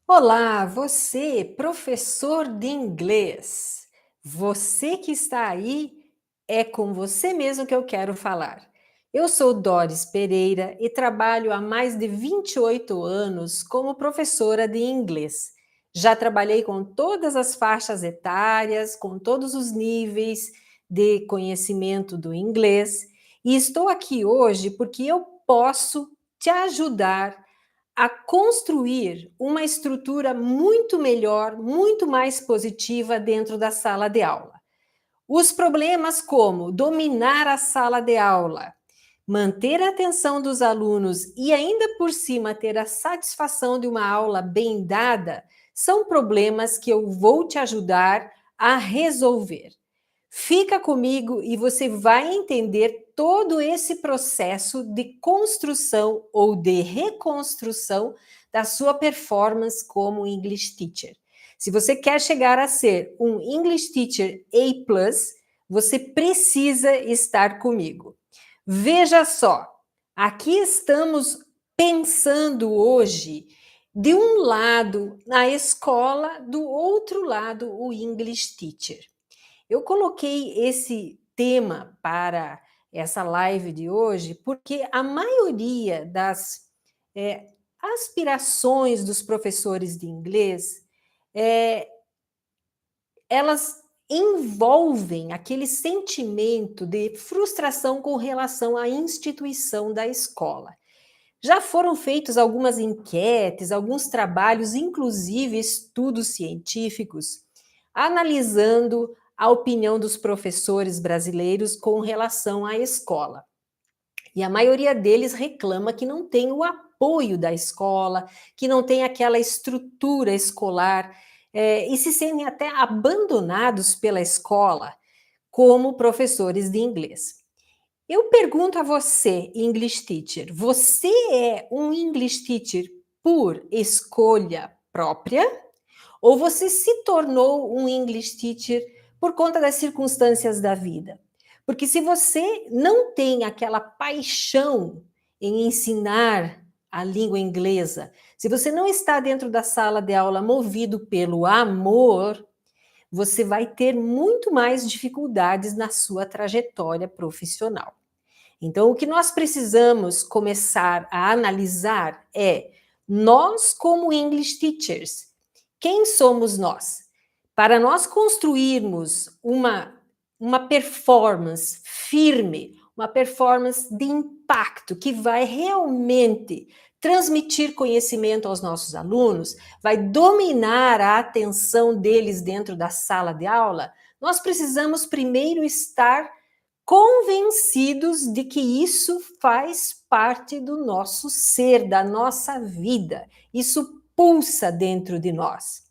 Olá, você, professor de inglês. Você que está aí, é com você mesmo que eu quero falar. Eu sou Doris Pereira e trabalho há mais de 28 anos como professora de inglês. Já trabalhei com todas as faixas etárias, com todos os níveis de conhecimento do inglês, e estou aqui hoje porque eu posso te ajudar a construir uma estrutura muito melhor, muito mais positiva dentro da sala de aula. Os problemas como dominar a sala de aula, manter a atenção dos alunos e ainda por cima ter a satisfação de uma aula bem dada, são problemas que eu vou te ajudar a resolver. Fica comigo e você vai entender todo esse processo de construção ou de reconstrução da sua performance como English Teacher. Se você quer chegar a ser um English Teacher A+, você precisa estar comigo. Veja só, aqui estamos pensando hoje de um lado a escola, do outro lado o English Teacher. Eu coloquei esse tema para essa live de hoje porque a maioria das é, aspirações dos professores de inglês, é, elas envolvem aquele sentimento de frustração com relação à instituição da escola. Já foram feitos algumas enquetes, alguns trabalhos, inclusive estudos científicos, analisando a opinião dos professores brasileiros com relação à escola. E a maioria deles reclama que não tem o apoio da escola, que não tem aquela estrutura escolar, e se sentem até abandonados pela escola como professores de inglês. Eu pergunto a você, English Teacher, você é um English Teacher por escolha própria ou você se tornou um English Teacher por conta das circunstâncias da vida? Porque se você não tem aquela paixão em ensinar a língua inglesa, se você não está dentro da sala de aula movido pelo amor, você vai ter muito mais dificuldades na sua trajetória profissional. Então, o que nós precisamos começar a analisar é nós, como English teachers, quem somos nós? Para nós construirmos uma performance firme, uma performance de impacto que vai realmente transmitir conhecimento aos nossos alunos, vai dominar a atenção deles dentro da sala de aula, nós precisamos primeiro estar convencidos de que isso faz parte do nosso ser, da nossa vida. Isso pulsa dentro de nós.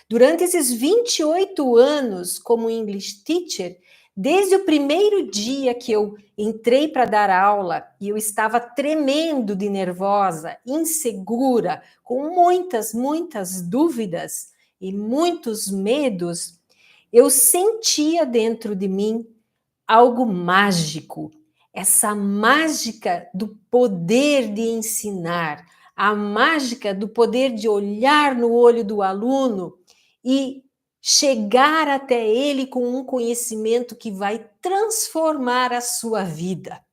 Durante esses 28 anos como English Teacher, desde o primeiro dia que eu entrei para dar aula e eu estava tremendo de nervosa, insegura, com muitas dúvidas e muitos medos, eu sentia dentro de mim algo mágico, essa mágica do poder de ensinar, a mágica do poder de olhar no olho do aluno e chegar até ele com um conhecimento que vai transformar a sua vida.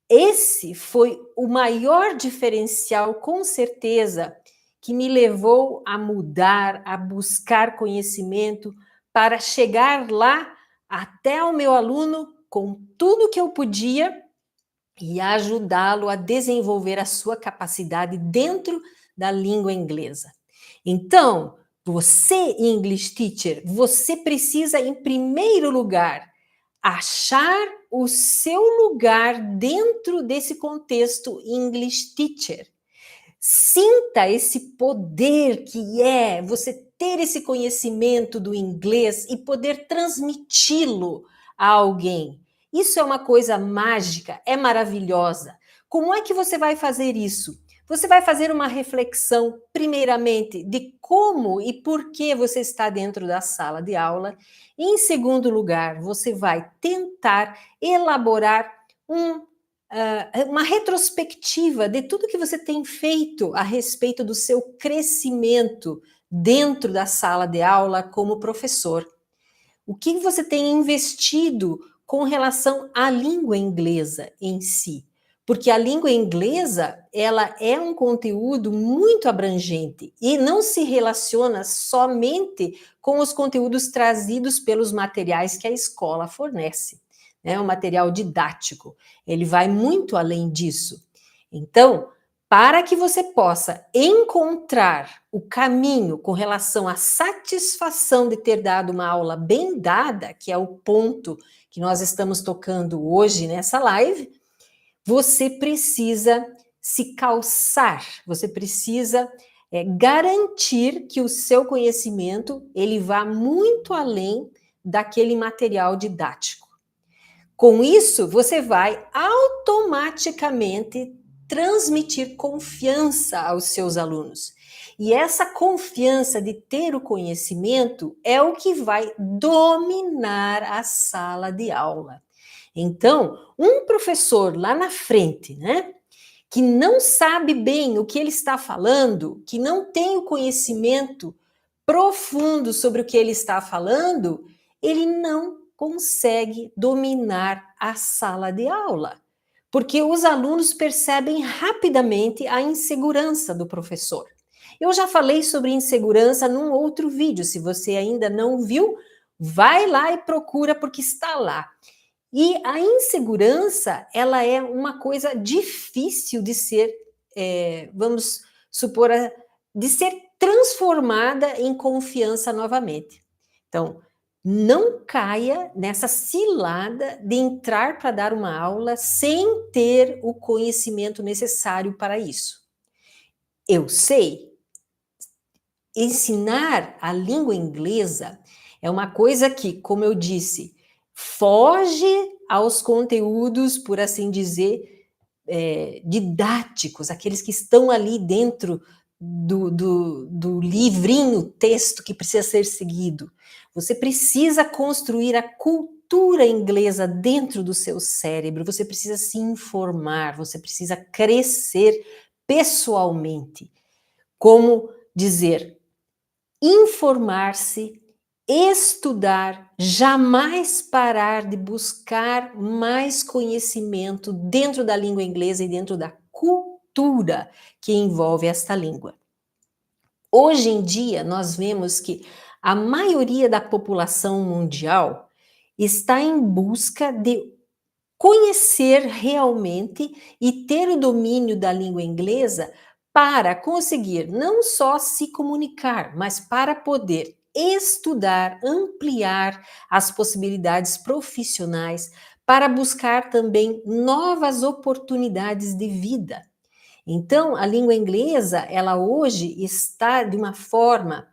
Esse foi o maior diferencial, com certeza, que me levou a mudar, a buscar conhecimento para chegar lá até o meu aluno com tudo que eu podia e ajudá-lo a desenvolver a sua capacidade dentro da língua inglesa. Então, você, English Teacher, você precisa, em primeiro lugar, achar o seu lugar dentro desse contexto English Teacher. Sinta esse poder que é você ter esse conhecimento do inglês e poder transmiti-lo a alguém. Isso é uma coisa mágica, é maravilhosa. Como é que você vai fazer isso? Você vai fazer uma reflexão, primeiramente, de como e por que você está dentro da sala de aula. E, em segundo lugar, você vai tentar elaborar um uma retrospectiva de tudo que você tem feito a respeito do seu crescimento dentro da sala de aula como professor. O que você tem investido com relação à língua inglesa em si? Porque a língua inglesa, ela é um conteúdo muito abrangente e não se relaciona somente com os conteúdos trazidos pelos materiais que a escola fornece, né? O material didático, ele vai muito além disso. Então, para que você possa encontrar o caminho com relação à satisfação de ter dado uma aula bem dada, que é o ponto que nós estamos tocando hoje nessa live, você precisa se calçar, você precisa garantir que o seu conhecimento ele vá muito além daquele material didático. Com isso, você vai automaticamente transmitir confiança aos seus alunos. E essa confiança de ter o conhecimento é o que vai dominar a sala de aula. Então, um professor lá na frente, né, que não sabe bem o que ele está falando, que não tem o conhecimento profundo sobre o que ele está falando, ele não consegue dominar a sala de aula, porque os alunos percebem rapidamente a insegurança do professor. Eu já falei sobre insegurança num outro vídeo, se você ainda não viu, vai lá e procura porque está lá. E a insegurança, ela é uma coisa difícil de ser, vamos supor, de ser transformada em confiança novamente. Então, não caia nessa cilada de entrar para dar uma aula sem ter o conhecimento necessário para isso. Eu sei, ensinar a língua inglesa é uma coisa que, como eu disse, foge aos conteúdos, por assim dizer, didáticos, aqueles que estão ali dentro do livrinho, texto que precisa ser seguido. Você precisa construir a cultura inglesa dentro do seu cérebro, você precisa se informar, você precisa crescer pessoalmente. Como dizer, informar-se, estudar, jamais parar de buscar mais conhecimento dentro da língua inglesa e dentro da cultura que envolve esta língua. Hoje em dia, nós vemos que a maioria da população mundial está em busca de conhecer realmente e ter o domínio da língua inglesa para conseguir não só se comunicar, mas para poder estudar, ampliar as possibilidades profissionais, para buscar também novas oportunidades de vida. Então, a língua inglesa, ela hoje está de uma forma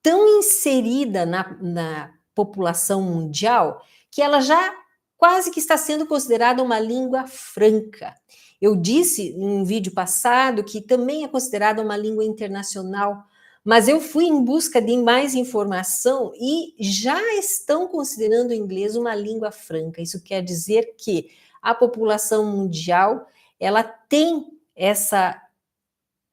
tão inserida na população mundial que ela já quase que está sendo considerada uma língua franca. Eu disse em um vídeo passado que também é considerada uma língua internacional, mas eu fui em busca de mais informação e já estão considerando o inglês uma língua franca. Isso quer dizer que a população mundial, ela tem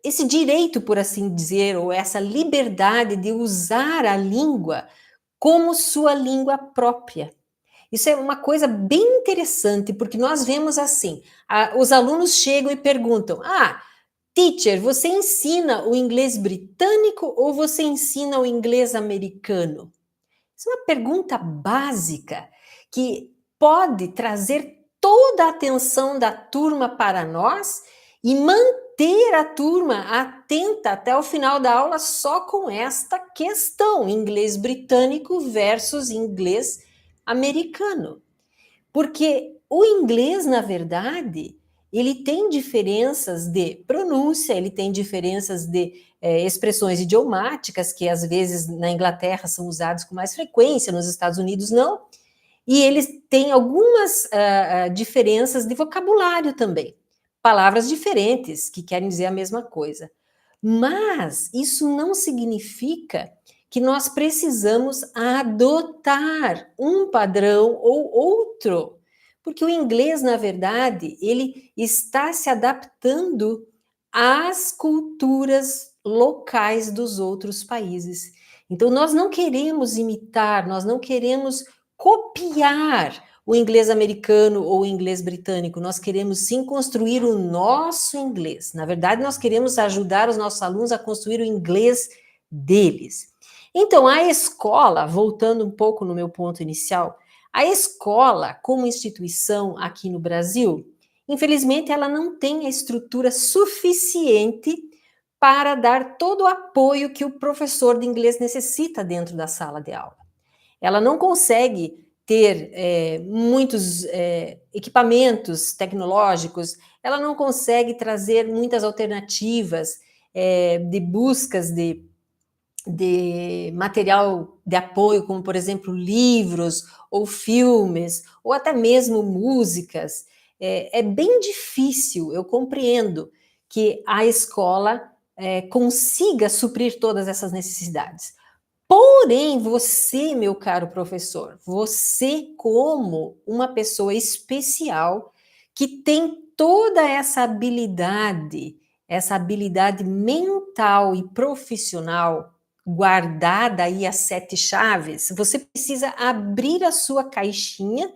esse direito, por assim dizer, ou essa liberdade de usar a língua como sua língua própria. Isso é uma coisa bem interessante, porque nós vemos assim, os alunos chegam e perguntam, teacher, você ensina o inglês britânico ou você ensina o inglês americano? Isso é uma pergunta básica que pode trazer toda a atenção da turma para nós e manter a turma atenta até o final da aula só com esta questão, inglês britânico versus inglês americano. Porque o inglês, na verdade, ele tem diferenças de pronúncia, ele tem diferenças de expressões idiomáticas, que às vezes na Inglaterra são usadas com mais frequência, nos Estados Unidos não, e eles têm algumas diferenças de vocabulário também, palavras diferentes que querem dizer a mesma coisa. Mas isso não significa que nós precisamos adotar um padrão ou outro, Porque o inglês, na verdade, ele está se adaptando às culturas locais dos outros países. Então, nós não queremos imitar, nós não queremos copiar o inglês americano ou o inglês britânico, nós queremos sim construir o nosso inglês. Na verdade, nós queremos ajudar os nossos alunos a construir o inglês deles. Então, a escola, voltando um pouco no meu ponto inicial, a escola, como instituição aqui no Brasil, infelizmente, ela não tem a estrutura suficiente para dar todo o apoio que o professor de inglês necessita dentro da sala de aula. Ela não consegue ter muitos equipamentos tecnológicos, ela não consegue trazer muitas alternativas de buscas de material de apoio, como, por exemplo, livros ou filmes, ou até mesmo músicas. É bem difícil, eu compreendo, que a escola consiga suprir todas essas necessidades. Porém, você, meu caro professor, você, como uma pessoa especial, que tem toda essa habilidade mental e profissional guardada aí as 7 chaves, você precisa abrir a sua caixinha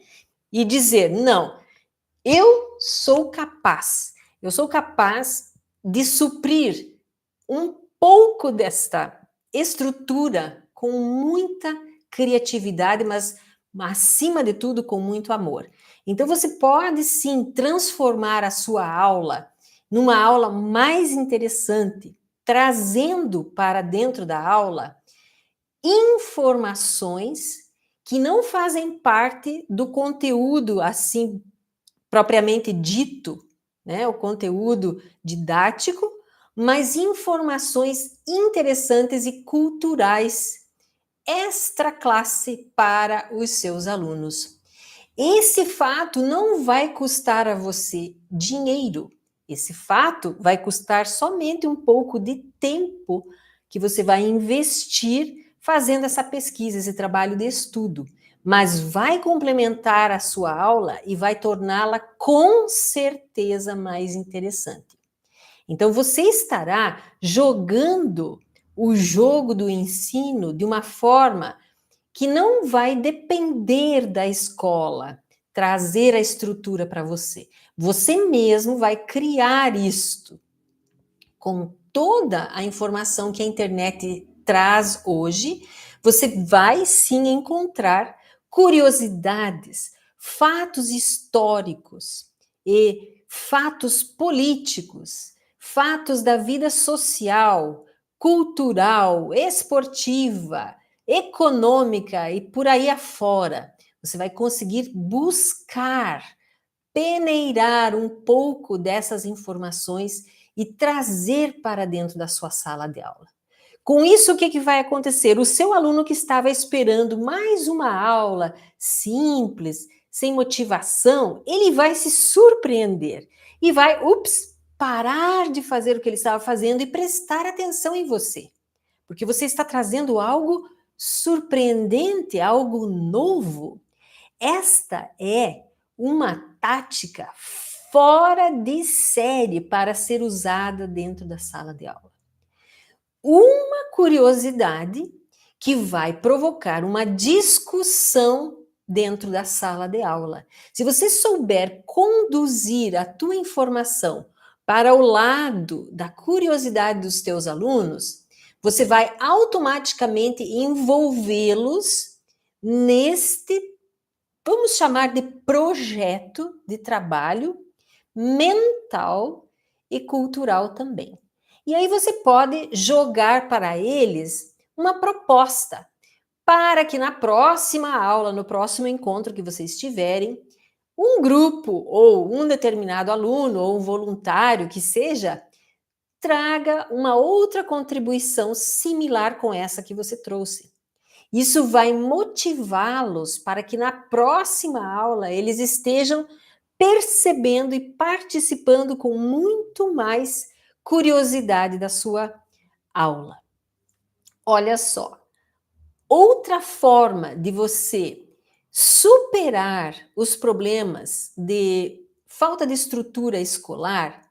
e dizer: não, eu sou capaz de suprir um pouco desta estrutura com muita criatividade, mas acima de tudo com muito amor. Então você pode sim transformar a sua aula numa aula mais interessante, trazendo para dentro da aula informações que não fazem parte do conteúdo assim propriamente dito, né, o conteúdo didático, mas informações interessantes e culturais extra classe para os seus alunos. Esse fato não vai custar a você dinheiro. Esse fato vai custar somente um pouco de tempo que você vai investir fazendo essa pesquisa, esse trabalho de estudo, mas vai complementar a sua aula e vai torná-la com certeza mais interessante. Então, você estará jogando o jogo do ensino de uma forma que não vai depender da escola trazer a estrutura para você. Você mesmo vai criar isto com toda a informação que a internet traz hoje. Você vai sim encontrar curiosidades, fatos históricos e fatos políticos, fatos da vida social, cultural, esportiva, econômica e por aí afora. Você vai conseguir buscar, peneirar um pouco dessas informações e trazer para dentro da sua sala de aula. Com isso, o que vai acontecer? O seu aluno que estava esperando mais uma aula simples, sem motivação, ele vai se surpreender e vai, parar de fazer o que ele estava fazendo e prestar atenção em você. Porque você está trazendo algo surpreendente, algo novo. Esta é uma tática fora de série para ser usada dentro da sala de aula. Uma curiosidade que vai provocar uma discussão dentro da sala de aula. Se você souber conduzir a tua informação para o lado da curiosidade dos teus alunos, você vai automaticamente envolvê-los neste, vamos chamar de projeto de trabalho mental e cultural também. E aí você pode jogar para eles uma proposta para que na próxima aula, no próximo encontro que vocês tiverem, um grupo ou um determinado aluno ou um voluntário que seja, traga uma outra contribuição similar com essa que você trouxe. Isso vai motivá-los para que na próxima aula eles estejam percebendo e participando com muito mais curiosidade da sua aula. Olha só, outra forma de você Superar os problemas de falta de estrutura escolar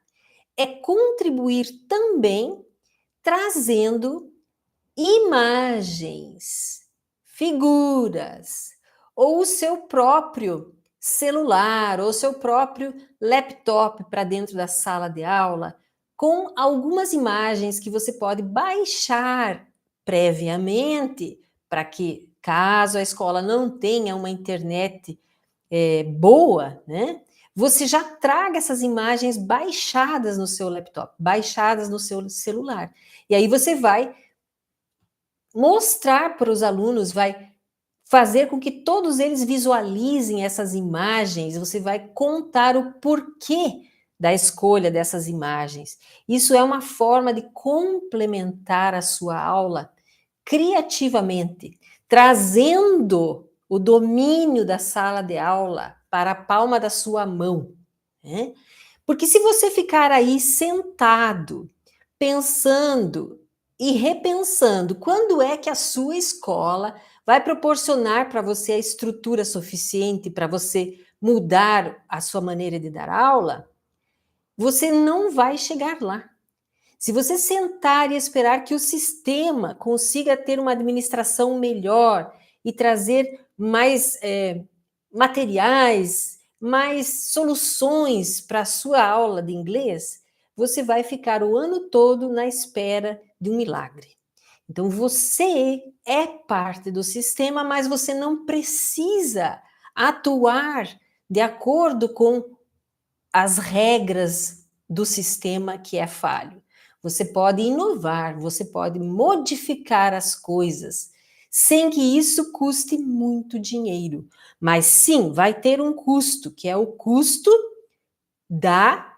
é contribuir também trazendo imagens, figuras, ou o seu próprio celular, ou o seu próprio laptop para dentro da sala de aula, com algumas imagens que você pode baixar previamente, para que, caso a escola não tenha uma internet boa, né? Você já traga essas imagens baixadas no seu laptop, baixadas no seu celular. E aí você vai mostrar para os alunos, vai fazer com que todos eles visualizem essas imagens, você vai contar o porquê da escolha dessas imagens. Isso é uma forma de complementar a sua aula criativamente, trazendo o domínio da sala de aula para a palma da sua mão, né? Porque se você ficar aí sentado, pensando e repensando quando é que a sua escola vai proporcionar para você a estrutura suficiente para você mudar a sua maneira de dar aula, você não vai chegar lá. Se você sentar e esperar que o sistema consiga ter uma administração melhor e trazer mais materiais, mais soluções para a sua aula de inglês, você vai ficar o ano todo na espera de um milagre. Então, você é parte do sistema, mas você não precisa atuar de acordo com as regras do sistema que é falho. Você pode inovar, você pode modificar as coisas, sem que isso custe muito dinheiro. Mas sim, vai ter um custo, que é o custo da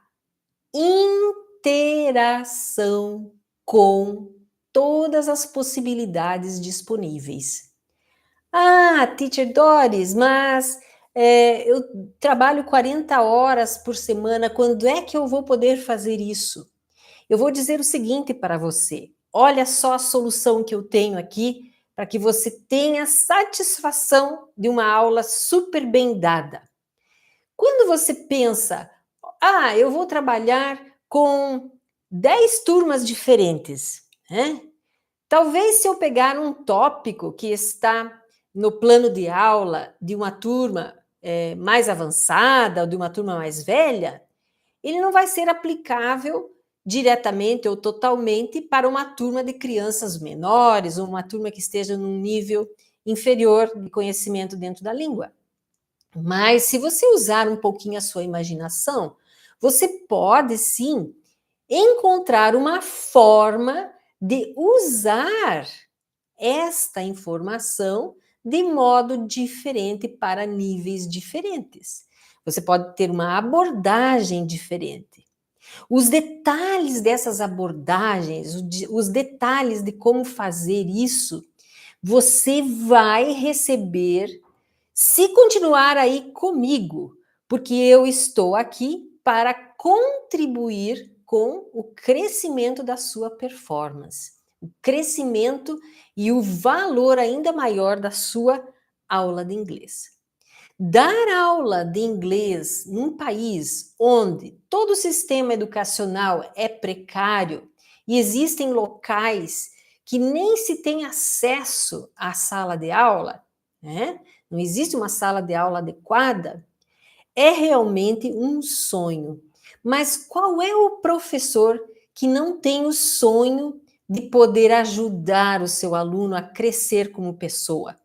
interação com todas as possibilidades disponíveis. Ah, Teacher Doris, mas eu trabalho 40 horas por semana, quando é que eu vou poder fazer isso? Eu vou dizer o seguinte para você: olha só a solução que eu tenho aqui para que você tenha satisfação de uma aula super bem dada. Quando você pensa, eu vou trabalhar com 10 turmas diferentes, né? Talvez se eu pegar um tópico que está no plano de aula de uma turma mais avançada ou de uma turma mais velha, ele não vai ser aplicável diretamente ou totalmente para uma turma de crianças menores ou uma turma que esteja num nível inferior de conhecimento dentro da língua. Mas se você usar um pouquinho a sua imaginação, você pode sim encontrar uma forma de usar esta informação de modo diferente para níveis diferentes. Você pode ter uma abordagem diferente. Os detalhes dessas abordagens, os detalhes de como fazer isso, você vai receber se continuar aí comigo, porque eu estou aqui para contribuir com o crescimento da sua performance, o crescimento e o valor ainda maior da sua aula de inglês. Dar aula de inglês num país onde todo o sistema educacional é precário e existem locais que nem se tem acesso à sala de aula, né? Não existe uma sala de aula adequada, é realmente um sonho. Mas qual é o professor que não tem o sonho de poder ajudar o seu aluno a crescer como pessoa?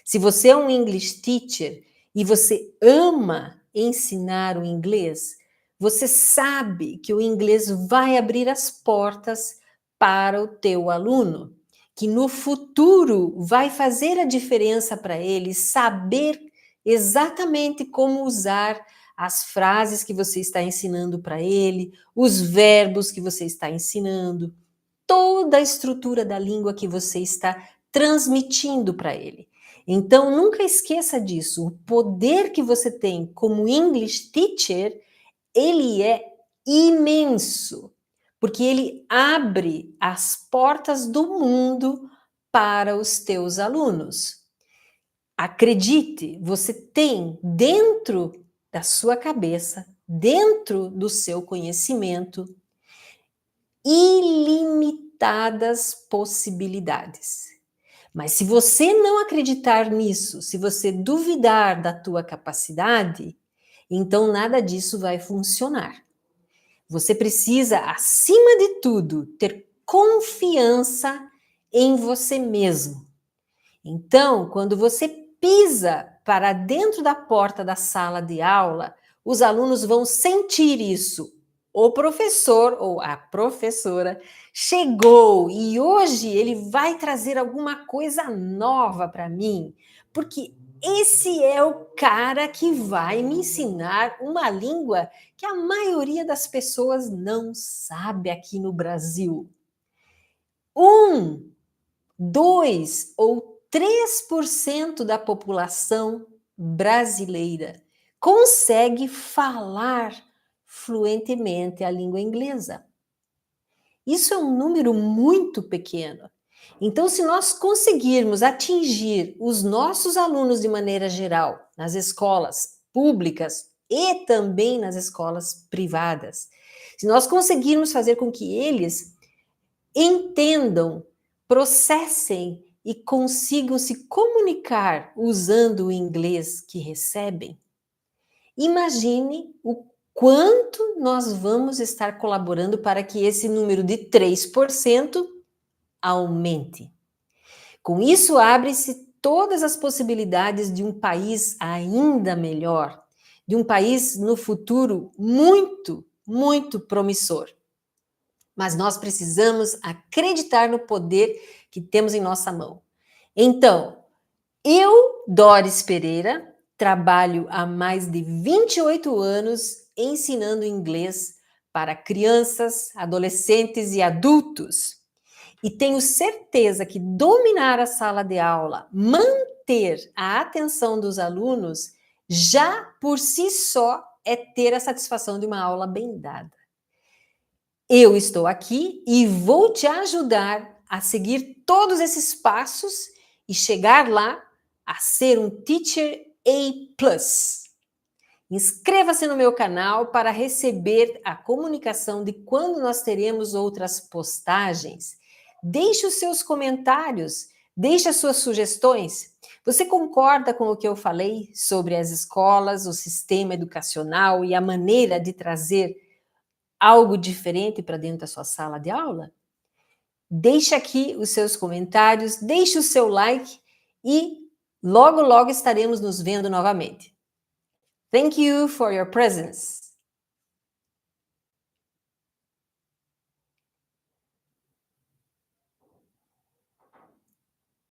Se você é um English teacher e você ama ensinar o inglês, você sabe que o inglês vai abrir as portas para o teu aluno, que no futuro vai fazer a diferença para ele saber exatamente como usar as frases que você está ensinando para ele, os verbos que você está ensinando, toda a estrutura da língua que você está transmitindo para ele. Então, nunca esqueça disso. O poder que você tem como English teacher, ele é imenso, porque ele abre as portas do mundo para os teus alunos. acredite, você tem dentro da sua cabeça, dentro do seu conhecimento, ilimitadas possibilidades. Mas se você não acreditar nisso, se você duvidar da tua capacidade, então nada disso vai funcionar. Você precisa, acima de tudo, ter confiança em você mesmo. Então, quando você pisa para dentro da porta da sala de aula, os alunos vão sentir isso. O professor ou a professora chegou e hoje ele vai trazer alguma coisa nova para mim, porque esse é o cara que vai me ensinar uma língua que a maioria das pessoas não sabe aqui no Brasil. 2 ou 3% da população brasileira consegue falar fluentemente a língua inglesa. Isso é um número muito pequeno. Então, se nós conseguirmos atingir os nossos alunos de maneira geral, nas escolas públicas e também nas escolas privadas, se nós conseguirmos fazer com que eles entendam, processem e consigam se comunicar usando o inglês que recebem, imagine o quanto nós vamos estar colaborando para que esse número de 3% aumente. Com isso, abre-se todas as possibilidades de um país ainda melhor, de um país no futuro muito, muito promissor. Mas nós precisamos acreditar no poder que temos em nossa mão. Então, eu, Doris Pereira, trabalho há mais de 28 anos ensinando inglês para crianças, adolescentes e adultos. E tenho certeza que dominar a sala de aula, manter a atenção dos alunos, já por si só é ter a satisfação de uma aula bem dada. Eu estou aqui e vou te ajudar a seguir todos esses passos e chegar lá a ser um Teacher A+. Inscreva-se no meu canal para receber a comunicação de quando nós teremos outras postagens. Deixe os seus comentários, deixe as suas sugestões. Você concorda com o que eu falei sobre as escolas, o sistema educacional e a maneira de trazer algo diferente para dentro da sua sala de aula? Deixe aqui os seus comentários, deixe o seu like e logo, logo estaremos nos vendo novamente. Thank you for your presence.